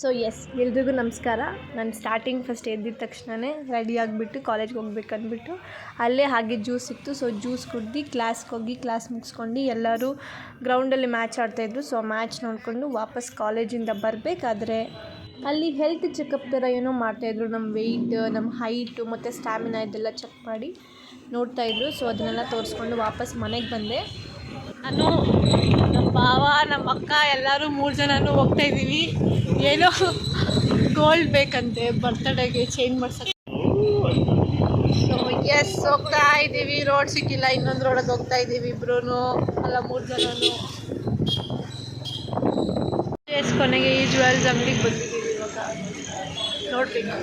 So S, ಎಲ್ರಿಗೂ ನಮಸ್ಕಾರ. ನಾನು ಸ್ಟಾರ್ಟಿಂಗ್ ಫಸ್ಟ್ ಎದ್ದಿದ ತಕ್ಷಣವೇ ರೆಡಿ ಆಗಿಬಿಟ್ಟು ಕಾಲೇಜ್ಗೆ ಹೋಗ್ಬೇಕಂದ್ಬಿಟ್ಟು ಅಲ್ಲೇ ಹಾಗೆ ಜ್ಯೂಸ್ ಸಿಕ್ತು. ಸೊ ಜ್ಯೂಸ್ ಕುಡ್ದು ಕ್ಲಾಸ್ಗೆ ಹೋಗಿ ಕ್ಲಾಸ್ ಮುಗಿಸ್ಕೊಂಡು ಎಲ್ಲರೂ ಗ್ರೌಂಡಲ್ಲಿ ಮ್ಯಾಚ್ ಆಡ್ತಾಯಿದ್ರು. ಸೊ ಮ್ಯಾಚ್ ನೋಡಿಕೊಂಡು ವಾಪಸ್ ಕಾಲೇಜಿಂದ ಬರಬೇಕಾದ್ರೆ ಅಲ್ಲಿ ಹೆಲ್ತ್ ಚೆಕಪ್ ಥರ ಏನೋ ಮಾಡ್ತಾಯಿದ್ರು. ನಮ್ಮ ವೆಯ್ಟ್, ನಮ್ಮ ಹೈಟು ಮತ್ತು ಸ್ಟ್ಯಾಮಿನಾ ಇದೆಲ್ಲ ಚೆಕ್ ಮಾಡಿ ನೋಡ್ತಾಯಿದ್ರು. ಸೊ ಅದನ್ನೆಲ್ಲ ತೋರಿಸ್ಕೊಂಡು ವಾಪಸ್ ಮನೆಗೆ ಬಂದೆ. ನಾನು, ನಮ್ಮ ಭಾವ, ನಮ್ಮ ಅಕ್ಕ ಎಲ್ಲರೂ 3 ಜನನೂ ಹೋಗ್ತಾಯಿದ್ದೀವಿ. ಏನೋ ಗೋಲ್ಡ್ ಬೇಕಂತೆ ಬರ್ತಡೇಗೆ ಚೇಂಜ್ ಮಾಡ್ಸೋಕ್ಕೆ. ಸೊ ಎಸ್, ಹೋಗ್ತಾ ಇದ್ದೀವಿ. ರೋಡ್ ಸಿಕ್ಕಿಲ್ಲ, ಇನ್ನೊಂದು ರೋಡಿಗೆ ಹೋಗ್ತಾ ಇದ್ದೀವಿ ಇಬ್ರೂ, ಅಲ್ಲ 3 ಜನನೂ. ಎಸ್, ಕೊನೆಗೆ ಈ ಜ್ಯುವೆಲ್ಸ್ ಅಂಗಡಿಗೆ ಬಂದಿದ್ದೀವಿ. ಇವಾಗ ನೋಡ್ಬೇಕು.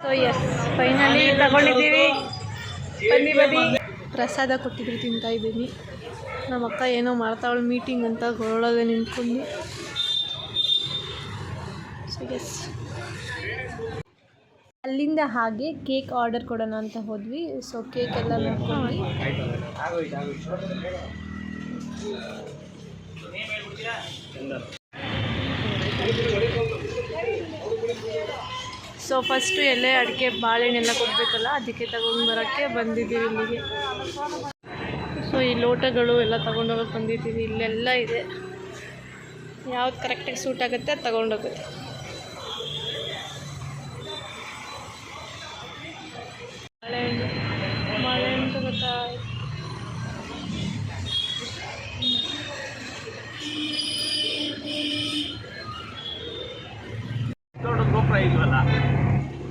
ಸೊ ಎಸ್, ಫೈನಲಿ ತಗೊಂಡಿದ್ದೀವಿ. ಬನ್ನಿ. ಪ್ರಸಾದ ಕೊಟ್ಟಿದ್ರು, ತಿಂತಾ ಇದ್ದೀನಿ. ನಮ್ಮ ಅಕ್ಕ ಏನೋ ಮಾಡ್ತಾವಳು ಮೀಟಿಂಗ್ ಅಂತ ಹೊರೊಳಗೆ ನಿಂತ್ಕೊಂಡು. ಸೊ ಎಸ್, ಅಲ್ಲಿಂದ ಹಾಗೆ ಕೇಕ್ ಆರ್ಡರ್ ಕೊಡೋಣ ಅಂತ ಹೋದ್ವಿ. ಸೊ ಕೇಕ್ ಎಲ್ಲ ನೋಡ್ಕೊಂಡು ಸೊ ಫಸ್ಟು ಎಲೆ ಅಡಿಕೆ ಬಾಳೆಹಣ್ಣೆಲ್ಲ ಕೊಡಬೇಕಲ್ಲ, ಅದಕ್ಕೆ ತಗೊಂಡು ಬರೋಕ್ಕೆ ಬಂದಿದ್ದೀವಿ ಇಲ್ಲಿಗೆ. ಸೊ ಈ ಲೋಟಗಳು ಎಲ್ಲ ತೊಗೊಂಡೋಗಕ್ಕೆ ಬಂದಿದ್ದೀವಿ. ಇಲ್ಲೆಲ್ಲ ಇದೆ, ಯಾವ್ದು ಕರೆಕ್ಟಾಗಿ ಸೂಟ್ ಆಗುತ್ತೆ ಅದು ತೊಗೊಂಡೋಗುತ್ತೆ. ಬಾಳೆಹಣ್ಣು ತಗೋತಾ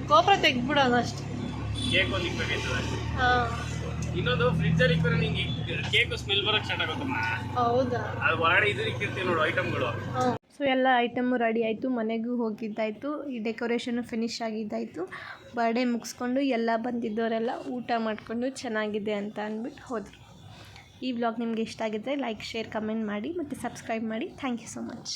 ಗೋಪುರ ತೆಗ್ದ್ಬಿಡೋದು ಅಷ್ಟೇ. ಇನ್ನೊಂದು ಫ್ರಿಜ್ಜಲ್ಲಿ ಇಕ್ಕರೆ ನಿಂಗೆ ಕೇಕ್ ಸ್ಮೆಲ್ ಬರೋಕ್ಕೆ ಸ್ಟಾರ್ಟ್ ಆಗುತ್ತಮ್ಮ. ಹೌದಾ? ಅದು ಹೊರಗಡೆ ಇದು ಇಕ್ಕಿರ್ತೀವಿ ನೋಡು ಐಟಮ್ಗಳು. ಸೊ ಎಲ್ಲ ಐಟಮು ರೆಡಿ ಆಯಿತು, ಮನೆಗೂ ಹೋಗಿದ್ದಾಯಿತು, ಈ ಡೆಕೋರೇಷನು ಫಿನಿಶ್ ಆಗಿದ್ದಾಯಿತು. ಬರ್ಡೇ ಮುಗಿಸ್ಕೊಂಡು ಎಲ್ಲ ಬಂದಿದ್ದವರೆಲ್ಲ ಊಟ ಮಾಡಿಕೊಂಡು ಚೆನ್ನಾಗಿದೆ ಅಂತ ಅಂದ್ಬಿಟ್ಟು ಹೋದರು. ಈ ವ್ಲಾಗ್ ನಿಮಗೆ ಇಷ್ಟ ಆಗಿದ್ದರೆ ಲೈಕ್, ಶೇರ್, ಕಮೆಂಟ್ ಮಾಡಿ ಮತ್ತು ಸಬ್ಸ್ಕ್ರೈಬ್ ಮಾಡಿ. Thank you so much.